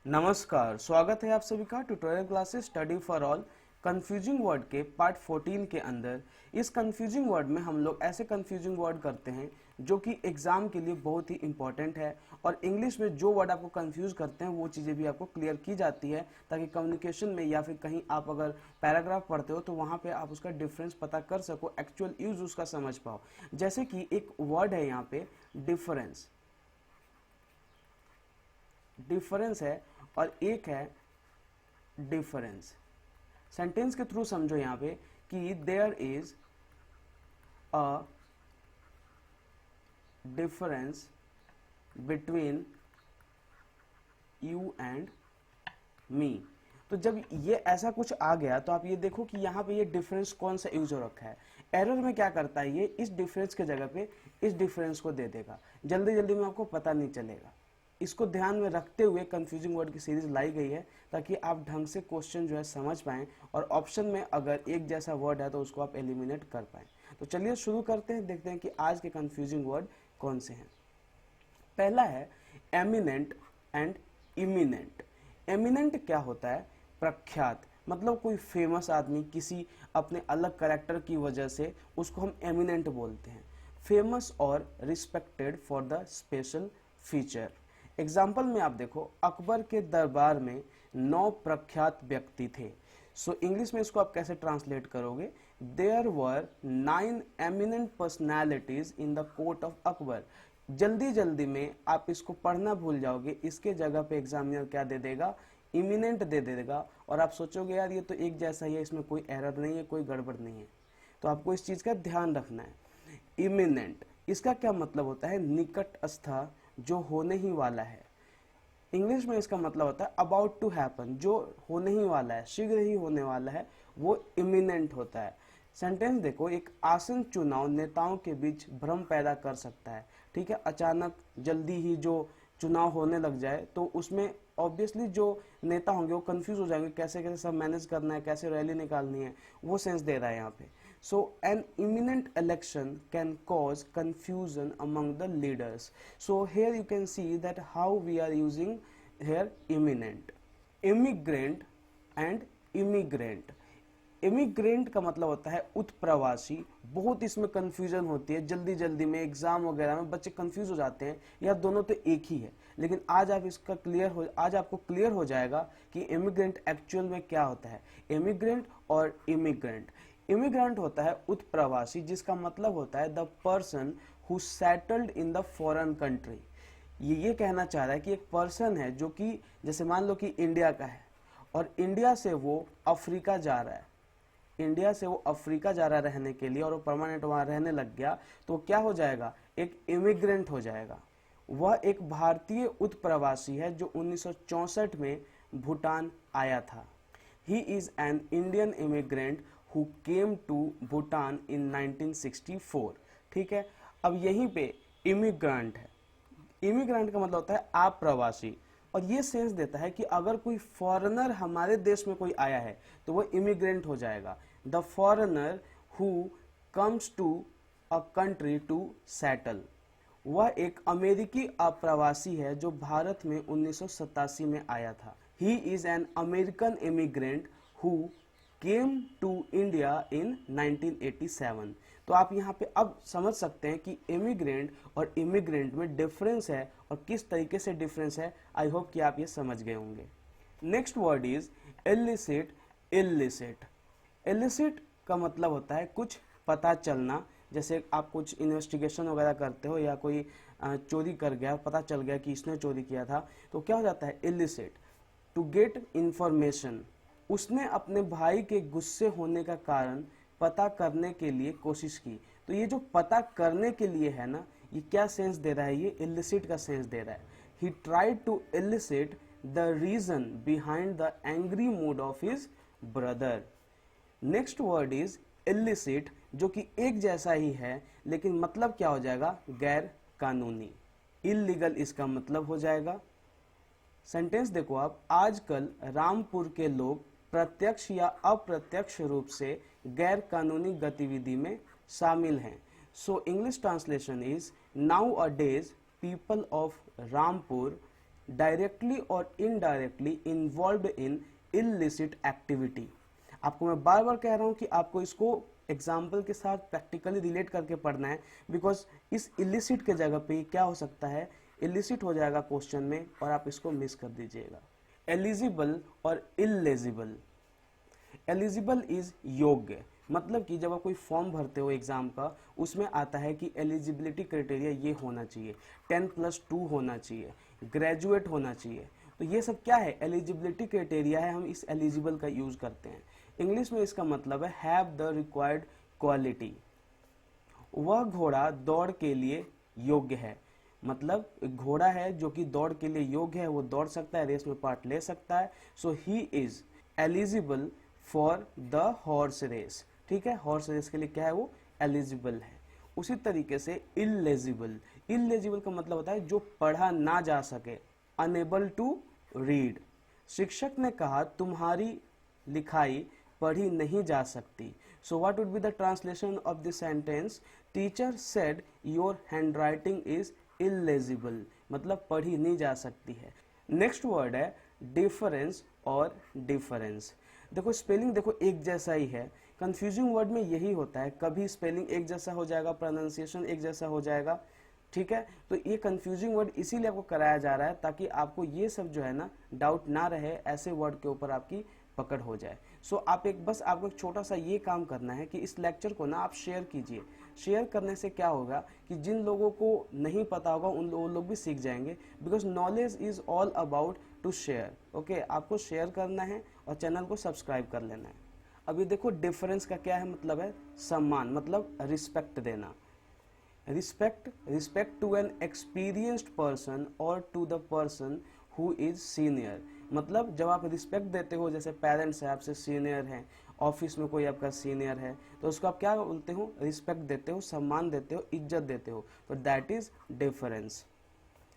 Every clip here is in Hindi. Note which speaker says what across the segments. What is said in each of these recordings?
Speaker 1: नमस्कार, स्वागत है आप सभी का tutorial classes study for all confusing word के पार्ट 14 के अंदर। इस कंफ्यूजिंग वर्ड में हम लोग ऐसे कंफ्यूजिंग वर्ड करते हैं जो कि एग्जाम के लिए बहुत ही इंपॉर्टेंट है, और इंग्लिश में जो वर्ड आपको कंफ्यूज करते हैं वो चीज़ें भी आपको क्लियर की जाती है, ताकि कम्युनिकेशन में या फिर कहीं आप अगर पैराग्राफ पढ़ते हो तो वहाँ पे आप उसका डिफरेंस पता कर सको, एक्चुअल यूज उसका समझ पाओ। जैसे कि एक वर्ड है यहाँ पे डिफरेंस, डिफरेंस है, और एक है डिफरेंस। सेंटेंस के थ्रू समझो यहां पे कि there is a difference between you and me. तो जब ये ऐसा कुछ आ गया तो आप ये देखो कि यहाँ पे ये डिफरेंस कौन सा यूज हो रखा है। एरर में क्या करता है, ये इस डिफरेंस के जगह पे इस डिफरेंस को दे देगा, जल्दी जल्दी में आपको पता नहीं चलेगा। इसको ध्यान में रखते हुए कंफ्यूजिंग वर्ड की सीरीज लाई गई है, ताकि आप ढंग से क्वेश्चन जो है समझ पाएं, और ऑप्शन में अगर एक जैसा वर्ड है तो उसको आप एलिमिनेट कर पाएं। तो चलिए शुरू करते हैं, देखते हैं कि आज के कंफ्यूजिंग वर्ड कौन से हैं। पहला है एमिनेंट एंड इमिनेंट। एमिनेंट क्या होता है? प्रख्यात, मतलब कोई फेमस आदमी किसी अपने अलग कैरेक्टर की वजह से उसको हम एमिनेंट बोलते हैं। फेमस और respected for the special feature. Example में आप देखो, अकबर के दरबार में 9 प्रख्यात व्यक्ति थे। सो इंग्लिश में इसको आप कैसे ट्रांसलेट करोगे? There were 9 eminent personalities in the court of Akbar. जल्दी जल्दी में आप इसको पढ़ना भूल जाओगे, इसके जगह पे एग्जामिनर क्या दे देगा? इमिनेंट दे देगा, और आप सोचोगे यार ये तो एक जैसा ही है, इसमें कोई एरर नहीं है, कोई गड़बड़ नहीं है। तो आपको इस चीज का ध्यान रखना है। इमिनेंट, इसका क्या मतलब होता है? निकटस्थ, जो होने ही वाला है। इंग्लिश में इसका मतलब होता है अबाउट टू हैपन, जो होने ही वाला है, शीघ्र ही होने वाला है, वो इमिनेंट होता है। सेंटेंस देखो, एक आसन चुनाव नेताओं के बीच भ्रम पैदा कर सकता है। ठीक है, अचानक जल्दी ही जो चुनाव होने लग जाए तो उसमें ऑब्वियसली जो नेता होंगे वो कंफ्यूज हो जाएंगे, कैसे कैसे सब मैनेज करना है, कैसे रैली निकालनी है, वो सेंस दे रहा है यहाँ पे। So an imminent election can cause confusion among the leaders. So here you can see that how we are using here imminent. Immigrant and immigrant. Immigrant का मतलब होता है उत्प्रवासी। बहुत इसमें कंफ्यूजन होती है, जल्दी जल्दी में एग्जाम वगैरह में बच्चे कंफ्यूज हो जाते हैं, या दोनों तो एक ही है। लेकिन आज आपको क्लियर हो जाएगा कि इमिग्रेंट एक्चुअल में क्या होता है। इमिग्रेंट और इमिग्रेंट। इमिग्रेंट होता है उत्प्रवासी, जिसका मतलब होता है the person who settled in the foreign country. ये कहना चाह रहा है कि एक पर्सन है जो कि जैसे मान लो कि इंडिया का है, और इंडिया से वो अफ्रीका जा रहा है, इंडिया से वो अफ्रीका जा रहा है रहने के लिए, और वो परमानेंट वहां रहने लग गया, तो क्या हो जाएगा? एक इमिग्रेंट हो जाएगा। वह एक भारतीय उत्प्रवासी है जो 1964 में भूटान आया था। He is an Indian immigrant who came to Bhutan in 1964। ठीक है, अब यहीं पे इमिग्रेंट है। इमिग्रेंट का मतलब होता है आप्रवासी, और ये सेंस देता है कि अगर कोई फॉरेनर हमारे देश में कोई आया है तो वो इमिग्रेंट हो जाएगा। The foreigner who comes to a country to settle. वह एक अमेरिकी अप्रवासी है जो भारत में 1987 में आया था। He is an American immigrant who came to India in 1987। तो आप यहाँ पे अब समझ सकते हैं कि इमिग्रेंट और इमिग्रेंट में डिफरेंस है, और किस तरीके से डिफरेंस है। आई होप कि आप ये समझ गए होंगे। Next word is illicit. Illicit, illicit का मतलब होता है कुछ पता चलना। जैसे आप कुछ इन्वेस्टिगेशन वगैरह करते हो, या कोई चोरी कर गया, पता चल गया कि इसने चोरी किया था, तो क्या हो जाता है? इलिसिट। टू गेट इंफॉर्मेशन, उसने अपने भाई के गुस्से होने का कारण पता करने के लिए कोशिश की। तो ये जो पता करने के लिए है ना, ये क्या सेंस दे रहा है? ये इलिसिट का सेंस दे रहा है। He tried to elicit the reason behind the angry mood of his brother. Next word is elicit, जो कि एक जैसा ही है, लेकिन मतलब क्या हो जाएगा? गैर कानूनी। इलीगल इसका मतलब हो जाएगा। सेंटेंस देखो आप, आजकल रामपुर के लोग प्रत्यक्ष या अप्रत्यक्ष रूप से गैर कानूनी गतिविधि में शामिल हैं। So English translation is nowadays people of Rampur directly और indirectly involved in illicit activity. आपको मैं बार बार कह रहा हूं कि आपको इसको एग्जाम्पल के साथ प्रैक्टिकली रिलेट करके पढ़ना है, बिकॉज इस इलिसिट के जगह पे क्या हो सकता है, इलिसिट हो जाएगा क्वेश्चन में और आप इसको मिस कर दीजिएगा। एलिजिबल और इलेजिबल। एलिजिबल इज योग्य, मतलब कि जब आप कोई फॉर्म भरते हो एग्जाम का, उसमें आता है कि एलिजिबिलिटी क्राइटेरिया ये होना चाहिए, 10+2 होना चाहिए, ग्रेजुएट होना चाहिए। तो ये सब क्या है, एलिजिबिलिटी क्राइटेरिया है, हम इस एलिजिबल का यूज करते हैं। इंग्लिश में इसका मतलब है हैव द रिक्वायर्ड क्वालिटी। वह घोड़ा दौड़ के लिए योग्य है, मतलब एक घोड़ा है जो कि दौड़ के लिए योग्य है, वो दौड़ सकता है, रेस में पार्ट ले सकता है। So he is eligible for the horse race. ठीक है, हॉर्स रेस के लिए क्या है, वो एलिजिबल है। उसी तरीके से इलेजिबल। इलेजिबल का मतलब होता है जो पढ़ा ना जा सके, अनेबल टू रीड। शिक्षक ने कहा तुम्हारी लिखाई पढ़ी नहीं जा सकती। So what would be the translation of this sentence, teacher said your handwriting is illegible, मतलब पढ़ी नहीं जा सकती है। नेक्स्ट वर्ड है डिफरेंस और डिफरेंस। देखो स्पेलिंग देखो एक जैसा ही है, कंफ्यूजिंग वर्ड में यही होता है, कभी स्पेलिंग एक जैसा हो जाएगा, प्रोनाउंसिएशन एक जैसा हो जाएगा। ठीक है, तो ये कंफ्यूजिंग वर्ड इसीलिए आपको कराया जा रहा है ताकि आपको ये सब जो है ना डाउट ना रहे, ऐसे वर्ड के ऊपर आपकी पकड़ हो जाए। सो आप बस आपको एक छोटा सा ये काम करना है कि इस लेक्चर को ना आप शेयर कीजिए। शेयर करने से क्या होगा कि जिन लोगों को नहीं पता होगा उन लोग भी सीख जाएंगे, because knowledge is all about to share. Okay, आपको शेयर करना है और चैनल को सब्सक्राइब कर लेना है। अभी देखो डिफरेंस का क्या है, मतलब है सम्मान, मतलब रिस्पेक्ट देना। Respect to an experienced person और to the person who is senior. मतलब जब आप रिस्पेक्ट देते हो, जैसे पेरेंट्स है आपसे सीनियर हैं, ऑफिस में कोई आपका सीनियर है, तो उसको आप क्या बोलते हो, रिस्पेक्ट देते हो, सम्मान देते हो, इज्जत देते हो, तो दैट इज डिफरेंस।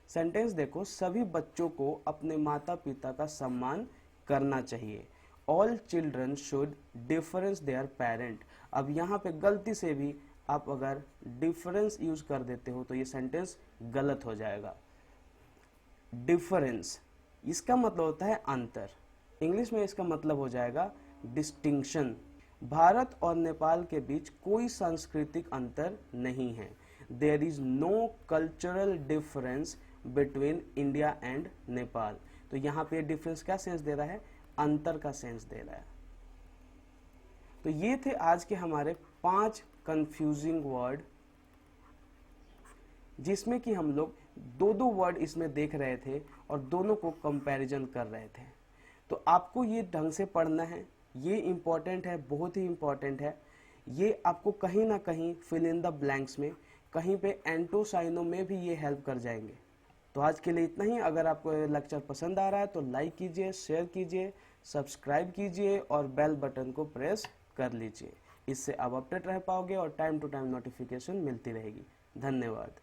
Speaker 1: सेंटेंस देखो, सभी बच्चों को अपने माता पिता का सम्मान करना चाहिए। All children should difference there parent. अब यहाँ पे गलती से भी आप अगर डिफरेंस यूज कर देते हो तो ये सेंटेंस गलत हो जाएगा। डिफरेंस इसका मतलब होता है अंतर, इंग्लिश में इसका मतलब हो जाएगा डिस्टिंक्शन। भारत और नेपाल के बीच कोई सांस्कृतिक अंतर नहीं है। There is no cultural difference between India and Nepal. तो यहाँ पे डिफरेंस क्या सेंस दे रहा है, अंतर का सेंस दे रहा है। तो ये थे आज के हमारे 5 कंफ्यूजिंग वर्ड, जिसमें कि हम लोग 2-2 वर्ड इसमें देख रहे थे और दोनों को कंपैरिजन कर रहे थे। तो आपको ये ढंग से पढ़ना है, ये इंपॉर्टेंट है, बहुत ही इंपॉर्टेंट है। ये आपको कहीं ना कहीं फिल इन द ब्लैंक्स में, कहीं पे एंटोसाइनो में भी ये हेल्प कर जाएंगे। तो आज के लिए इतना ही। अगर आपको ये लेक्चर पसंद आ रहा है तो लाइक कीजिए, शेयर कीजिए, सब्सक्राइब कीजिए और बेल बटन को प्रेस कर लीजिए। इससे आप अपडेट रह पाओगे और टाइम टू टाइम नोटिफिकेशन मिलती रहेगी। धन्यवाद।